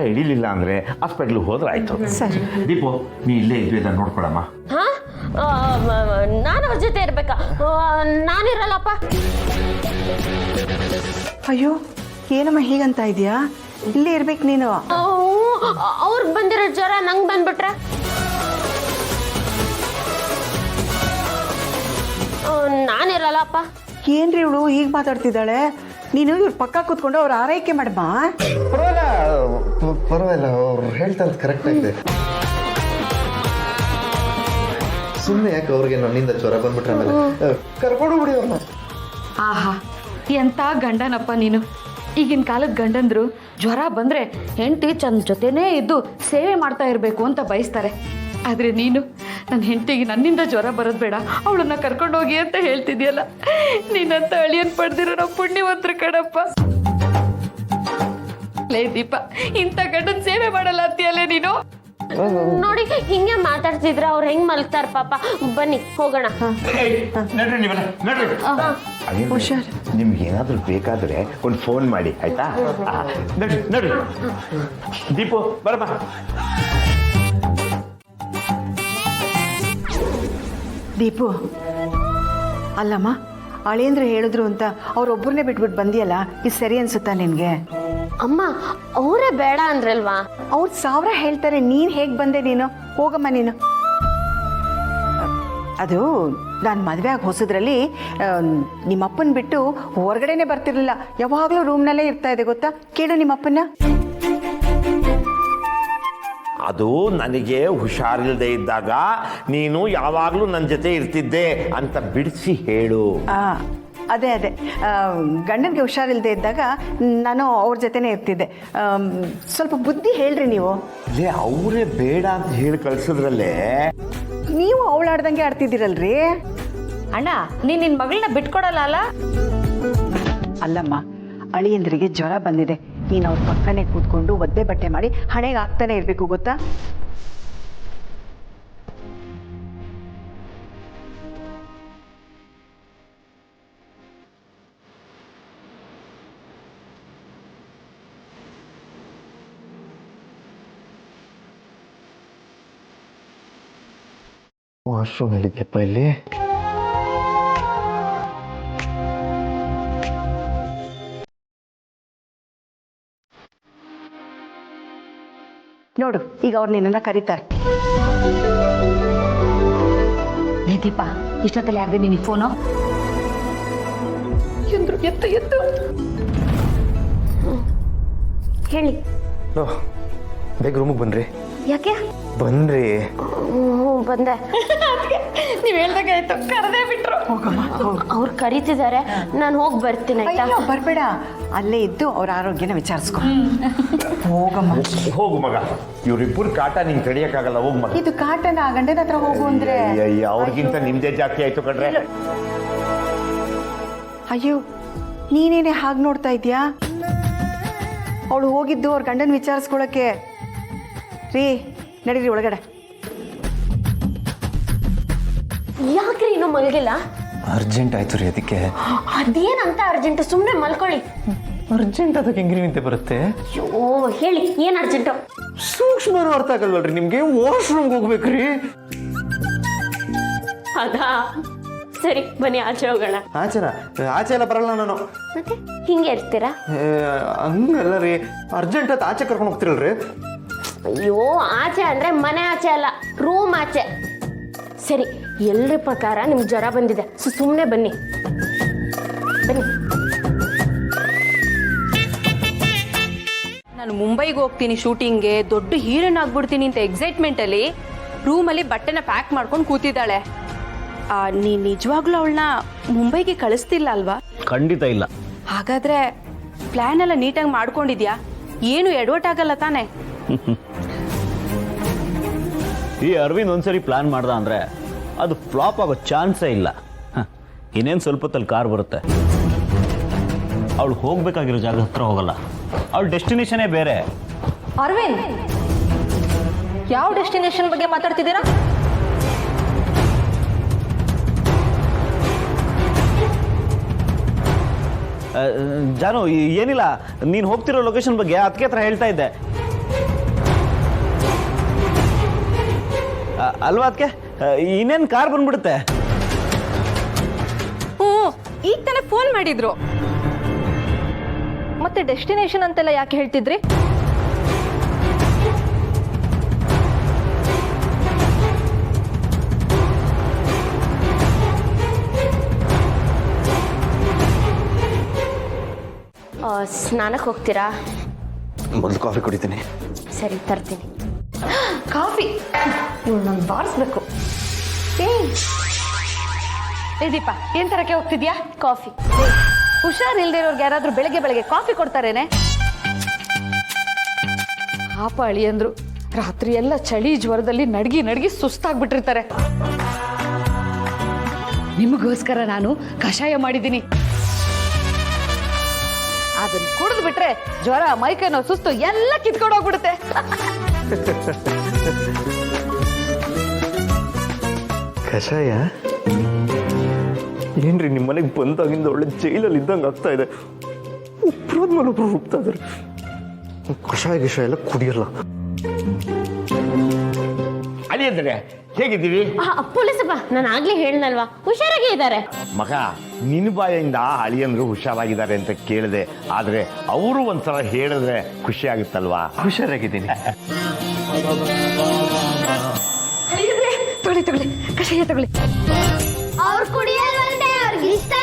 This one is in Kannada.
ಹಿಡಿಲಿಲ್ಲ ಅಂದರೆ ಹಾಸ್ಪಿಟ್ಲಿಗೆ ಹೋದ್ರೆ ಆಯಿತು. ಸರಿ ದೀಪು, ನೀ ಇಲ್ಲೇ ಇದ್ದು ಇದನ್ನು ನೋಡ್ಕೊಳಮ್ಮ. ಹಾ, ನಾನು ಅವ್ರ ಜೊತೆ ಇರ್ಬೇಕಾ? ನಾನಿರಲ್ಲಪ್ಪ. ಅಯ್ಯೋ ಏನಮ್ಮ ಹೀಗಂತ ಇದೆಯಾ? ಇಲ್ಲೇ ಇರ್ಬೇಕು ನೀನು. ಅವ್ರಿಗೆ ಬಂದಿರೋ ಜ್ವರ ನಂಗೆ ಬಂದ್ಬಿಟ್ರೆ ನಾನಿರಲ್ಲಪ್ಪ. ಏನ್ರಿ ಇವಳು ಹೀಗೆ ಮಾತಾಡ್ತಿದ್ದಾಳೆ? ನೀನು ಇವ್ರ ಪಕ್ಕ ಕೂತ್ಕೊಂಡು ಅವ್ರ ಆರೈಕೆ ಮಾಡಮ್ಮ. ಪರವಾಗಿಲ್ಲ, ಅವ್ರು ಹೇಳ್ತಾ ಇರೋದು ಕರೆಕ್ಟ್ ಆಗಿದೆ. ಸುಮ್ಮನೆ ಯಾಕೆ ಅವ್ರಿಗೆ ನನ್ನಿಂದ ಜ್ವರ ಬಂದ್ಬಿಟ್ರೆ ಆಮೇಲೆ ಕರ್ಕೊಂಡು ಬಿಡಿ ಅವ್ರನ್ನ. ಆಹಾ, ಎಂತ ಗಂಡನಪ್ಪ ನೀನು. ಈಗಿನ ಕಾಲದ ಗಂಡಂದ್ರು ಜ್ವರ ಬಂದ್ರೆ ಹೆಂಡತಿ ಚಂದ ಜೊತೆನೇ ಇದ್ದು ಸೇವೆ ಮಾಡ್ತಾ ಇರಬೇಕು ಅಂತ ಬಯಸ್ತಾರೆ. ಆದರೆ ನೀನು ನನ್ನ ಹೆಂಡತಿಗೆ ನನ್ನಿಂದ ಜ್ವರ ಬರೋದು ಬೇಡ, ಅವಳನ್ನ ಕರ್ಕೊಂಡು ಹೋಗಿ ಅಂತ ಹೇಳ್ತಿದ್ಯಲ್ಲ. ನೀನಂತ ಅಳಿಯನ್ ಪಡೆದಿರೋ ನಾವು ಪುಣ್ಯವಂತರು ಕಣಪ್ಪ. ಲೇ ದೀಪ, ಇಂಥ ಗಂಡನ ಸೇವೆ ಮಾಡಲ್ಲ ಅಂತೀಯಲ್ಲೇ ನೀನು. ನೋಡಿ ಹಿಂಗೆ ಮಾತಾಡ್ತಿದ್ರ ಅವ್ರು ಹೆಂಗ್ ಮಲ್ತಾರ ಪಾಪ. ಬನ್ನಿ ಹೋಗೋಣ. ನಡ್ರಿ ನೀವೆಲ್ಲ ನಡ್ರಿ. ಹುಷಾರ್. ನಿಮ್ಗೆ ಏನಾದರೂ ಬೇಕಾದರೆ ಒಂದು ಫೋನ್ ಮಾಡಿ ಆಯ್ತಾ? ನಡ್ರಿ ನಡ್ರಿ. ದೀಪು ಬರಮ್ಮ. ದೀಪು, ಅಲ್ಲಮ್ಮ, ಅಳಿಯಂದ್ರೆ ಹೇಳಿದ್ರು ಅಂತ ಅವ್ರೊಬ್ಬರನ್ನೇ ಬಿಟ್ಬಿಟ್ಟು ಬಂದಿಯಲ್ಲ, ಇದು ಸರಿ ಅನ್ಸುತ್ತಾ ನಿನಗೆ? ಅಮ್ಮ, ಅವರೇ ಬೇಡ ಅಂದ್ರಲ್ವಾ? ಅವ್ರು 1000 ಹೇಳ್ತಾರೆ, ನೀನು ಹೇಗೆ ಬಂದೆ? ನೀನು ಹೋಗಮ್ಮ ನೀನು. ಅದು ನಾನು ಮದುವೆ ಆಗಿ ಹೊಸದ್ರಲ್ಲಿ ನಿಮ್ಮಪ್ಪನ ಬಿಟ್ಟು ಹೊರಗಡೆನೆ ಬರ್ತಿರ್ಲಿಲ್ಲ, ಯಾವಾಗಲೂ ರೂಮ್ನಲ್ಲೇ ಇರ್ತಾ ಇದೆ ಗೊತ್ತಾ? ಕೇಳು ನಿಮ್ಮಪ್ಪನ. ಅದು ನನಗೆ ಹುಷಾರಿಲ್ಲದೆ ಇದ್ದಾಗ ನೀನು ಯಾವಾಗಲೂ ನನ್ನ ಜೊತೆ ಇರ್ತಿದ್ದೆ ಅಂತ ಬಿಡಿಸಿ ಹೇಳು. ಅದೇ ಗಂಡನಿಗೆ ಹುಷಾರಿಲ್ಲದೆ ಇದ್ದಾಗ ನಾನು ಅವ್ರ ಜೊತೆನೇ ಇರ್ತಿದ್ದೆ. ಸ್ವಲ್ಪ ಬುದ್ಧಿ ಹೇಳ್ರಿ ನೀವು. ಲೇ, ಅವರೇ ಬೇಡ ಅಂತ ಹೇಳಿ ಕಳ್ಸಿದ್ರಲ್ಲೇ ನೀವು ಅವಳಾಡ್ದಂಗೆ ಆಡ್ತಿದ್ದೀರಲ್ರಿ. ಅಣ್ಣ, ನೀನು ನಿನ್ನ ಮಗಳನ್ನ ಬಿಟ್ಕೊಡಲ್ಲ ಅಲ್ಲ? ಅಲ್ಲಮ್ಮ, ಅಳಿಯಂದ್ರಿಗೆ ಜ್ವರ ಬಂದಿದೆ, ನೀನು ಅವ್ರ ಪಕ್ಕನೇ ಕೂತ್ಕೊಂಡು ಒದ್ದೆ ಬಟ್ಟೆ ಮಾಡಿ ಹಣೆಗೆ ಹಾಕ್ತಾನೆ ಇರಬೇಕು ಗೊತ್ತಾ? ವಾಶ್ರೂಮ್ ಹೇಳಿದ್ಯಪ್ಪ ಇಲ್ಲಿ. ನೋಡು, ಈಗ ಅವ್ರು ನಿನ್ನನ್ನು ಕರೀತಾರೆ. ದೀಪ, ಇಷ್ಟೊತ್ತಲ್ಲಿ ಯಾಕೆ ನೀನು ಫೋನು? ಎತ್ತು ಎತ್ತು ಹೇಳಿ. ಬೇಗ ರೂಮಿಗೆ ಬನ್ರಿ. ಯಾಕೆ? ಬನ್ರಿ. ಬಂದೆ. ನೀವು ಹೇಳ್ದಾಗ ಆಯ್ತು, ಕರೆದೇ ಬಿಟ್ರು. ಅವ್ರು ಕರೀತಿದ್ದಾರೆ, ನಾನು ಹೋಗಿ ಬರ್ತೀನಿ ಆಯ್ತಾ? ಬರಬೇಡ, ಅಲ್ಲೇ ಇದ್ದು ಅವ್ರ ಆರೋಗ್ಯನ ವಿಚಾರಿಸ್ಕೊ. ಹೋಗಮ್ಮ. ಹೋಗು ಮಗ, ಇವ್ರಿಬ್ಬರು ಕಾಟ ನಿಂಗೆ ತಡಿಯಕ್ಕಾಗಲ್ಲ. ಹೋಗು ಮಗ. ಇದು ಕಾಟನ ಗಂಡನ ಹತ್ರ ಹೋಗು ಅಂದ್ರೆ ಅವ್ರಿಗಿಂತ ನಿಮ್ದೇ ಜಾಸ್ತಿ ಆಯ್ತು ಕಣ್ರೆ. ಅಯ್ಯೋ, ನೀನೇನೆ ಹಾಗೆ ನೋಡ್ತಾ ಇದ್ಯಾ? ಅವಳು ಹೋಗಿದ್ದು ಅವ್ರ ಗಂಡನ ವಿಚಾರಿಸ್ಕೊಳಕ್ಕೆ. ರೀ, ನಡೀರಿ ಒಳಗಡೆ. ಯಾಕ್ರಿ ಇನ್ನೂ ಮಲಗಿಲ್ಲ? ಅರ್ಜೆಂಟ್ ಆಯ್ತು ರೀ, ಅದಕ್ಕೆ. ಅದೇನಂತ ಅರ್ಜೆಂಟ್? ಸುಮ್ಮನೆ ಮಲ್ಕೊಳ್ಳಿ. ಅರ್ಜೆಂಟ್ ಅದಕ್ಕೆ ಹೆಂಗ್ರಿ ನಿಂತೆ ಬರುತ್ತೆ? ಅಯ್ಯೋ, ಹೇಳಿ ಏನ್ ಅರ್ಜೆಂಟು? ಸೂಕ್ಷ್ಮ ಅರ್ಥ ಆಗಲ್ವಲ್ರಿ ನಿಮ್ಗೆ? ವಾಶ್ರೂಮ್ಗೆ ಹೋಗ್ಬೇಕ್ರಿ. ಅದಾ, ಸರಿ ಬನ್ನಿ ಆಚೆ ಹೋಗೋಣ. ಆಚೆ ಎಲ್ಲ ಬರಲ್ಲ ನಾನು. ಮತ್ತೆ ಹಿಂಗೆ ಇರ್ತೀರಾ? ಹಂಗಲ್ಲ ರೀ, ಅರ್ಜೆಂಟ್ ಅಂತ ಆಚೆ ಕರ್ಕೊಂಡು ಹೋಗ್ತಿರಲ್ರಿ. ಅಯ್ಯೋ, ಆಚೆ ಅಂದ್ರೆ ಮನೆ ಆಚೆ ಅಲ್ಲ, ರೂಮ್ ಆಚೆ. ಸರಿ, ಎಲ್ಲರ ಪ್ರಕಾರ ನಿಮ್ಗೆ ಜ್ವರ ಬಂದಿದೆ, ಸುಮ್ಮನೆ ಬನ್ನಿ. ಬನ್ನಿ. ನಾನು ಮುಂಬೈಗೆ ಹೋಗ್ತೀನಿ ಶೂಟಿಂಗ್ಗೆ, ದೊಡ್ಡ ಹೀರೋನ್ ಆಗ್ಬಿಡ್ತೀನಿ ಅಂತ ಎಕ್ಸೈಟ್ಮೆಂಟಲ್ಲಿ ರೂಮಲ್ಲಿ ಬಟ್ಟೆನ ಪ್ಯಾಕ್ ಮಾಡ್ಕೊಂಡು ಕೂತಿದ್ದಾಳೆ. ನೀ ನಿಜವಾಗ್ಲೂ ಅವಳನ್ನ ಮುಂಬೈಗೆ ಕಳಿಸ್ತಿಲ್ಲ ಅಲ್ವಾ? ಖಂಡಿತ ಇಲ್ಲ. ಹಾಗಾದ್ರೆ ಪ್ಲಾನ್ ಎಲ್ಲ ನೀಟಾಗಿ ಮಾಡ್ಕೊಂಡಿದ್ಯಾ? ಏನು ಎಡವಟ್ ಆಗಲ್ಲ ತಾನೆ? ಈ ಅರವಿಂದ್ ಒಂದ್ಸರಿ ಪ್ಲಾನ್ ಮಾಡ್ದ ಅಂದ್ರೆ ಅದು ಫ್ಲಾಪ್ ಆಗೋ ಚಾನ್ಸೇ ಇಲ್ಲ. ಇನ್ನೇನು ಸ್ವಲ್ಪ ಹೊತ್ತಲ್ಲಿ ಕಾರ್ ಬರುತ್ತೆ. ಅವಳು ಹೋಗ್ಬೇಕಾಗಿರೋ ಜಾಗ ಹತ್ರ ಹೋಗಲ್ಲ, ಅವಳ ಡೆಸ್ಟಿನೇಷನೇ ಬೇರೆ. ಅರವಿಂದ್, ಯಾವ ಡೆಸ್ಟಿನೇಷನ್ ಬಗ್ಗೆ ಮಾತಾಡ್ತಿದ್ದೀರಾ? ಜಾನು, ಏನಿಲ್ಲ, ನೀನು ಹೋಗ್ತಿರೋ ಲೊಕೇಶನ್ ಬಗ್ಗೆ ಅದಕ್ಕೆ ಹತ್ರ ಹೇಳ್ತಾ ಇದ್ದೆ. ಅಲ್ವಾ ಅದಕ್ಕೆ ಇನ್ನೇನು ಕಾರ್ ಬಂದ್ಬಿಡುತ್ತೆ. ಹ್ಞೂ ಈಗ ತಾನೇ ಫೋನ್ ಮಾಡಿದ್ರು. ಮತ್ತೆ ಡೆಸ್ಟಿನೇಷನ್ ಅಂತೆಲ್ಲ ಯಾಕೆ ಹೇಳ್ತಿದ್ರಿ? ಸ್ನಾನಕ್ಕೆ ಹೋಗ್ತೀರಾ? ಮೊದಲು ಕಾಫಿ ಕುಡಿತೀನಿ. ಸರಿ ತರ್ತೀನಿ. ಕಾಫಿ ಇವಳು ನಾನು ಬಾರಿಸ್ಬೇಕು. ಏ ದೀಪ, ಏನ್ ತರಕ್ಕೆ ಹೋಗ್ತಿದ್ಯಾ? ಕಾಫಿ. ಹುಷಾರಿಲ್ದೇ ಇರೋರ್ಗೆ ಯಾರಾದ್ರೂ ಬೆಳಗ್ಗೆ ಬೆಳಗ್ಗೆ ಕಾಫಿ ಕೊಡ್ತಾರೇನೆ? ಪಾಪ ಅಳಿಯಂದ್ರು ರಾತ್ರಿ ಎಲ್ಲ ಚಳಿ ಜ್ವರದಲ್ಲಿ ನಡ್ಗಿ ಸುಸ್ತಾಗ್ಬಿಟ್ಟಿರ್ತಾರೆ. ನಿಮಗೋಸ್ಕರ ನಾನು ಕಷಾಯ ಮಾಡಿದ್ದೀನಿ. ಅದನ್ನ ಕುಡಿದು ಬಿಟ್ರೆ ಜ್ವರ, ಮೈಕೈನೋ, ಸುಸ್ತು ಎಲ್ಲ ಕಿತ್ಕೊಂಡೋಗ್ಬಿಡುತ್ತೆ. ಕಷಾಯ ಏನ್ರಿ ನಿಮ್ಮ ಮನೆಗೆ ಬಂದಾಗಿಂದ ಒಳ್ಳೆ ಜೈಲಲ್ಲಿ ಇದ್ದಂಗೆ ಆಗ್ತಾ ಇದೆ. ಒಬ್ಬರಾದ್ಮೇಲೆ ಒಬ್ರು ಹೋಗ್ತಾ ಇದಾರೆ. ಕಷಾಯ ಗಿಷಾಯ ಎಲ್ಲ ಕುಡಿಯಲ್ಲ. ಅಳಿಯಂದ್ರೆ ಹೇಗಿದ್ದೀವಿ? ಪೊಲೀಸಪ್ಪ, ನಾನು ಆಗ್ಲೇ ಹೇಳ್ನಲ್ವಾ, ಹುಷಾರಾಗೇ ಇದ್ದಾರೆ. ಮಗ, ನಿನ್ನ ಬಾಯಿಂದ ಅಳಿಯಂದ್ರು ಹುಷಾರಾಗಿದ್ದಾರೆ ಅಂತ ಕೇಳಿದೆ. ಆದ್ರೆ ಅವರು ಒಂದ್ಸಲ ಹೇಳಿದ್ರೆ ಖುಷಿ ಆಗುತ್ತಲ್ವಾ? ಹುಷಾರಾಗಿದ್ದೀನಿ. ತಗೊಳ್ಳಿ ಕಷಾಯ ತಗೊಳ್ಳಿ. ಅವ್ರು ಕುಡಿಯಲ್ವಂತೆ, ಅವ್ರಿಗೆ ಇಷ್ಟ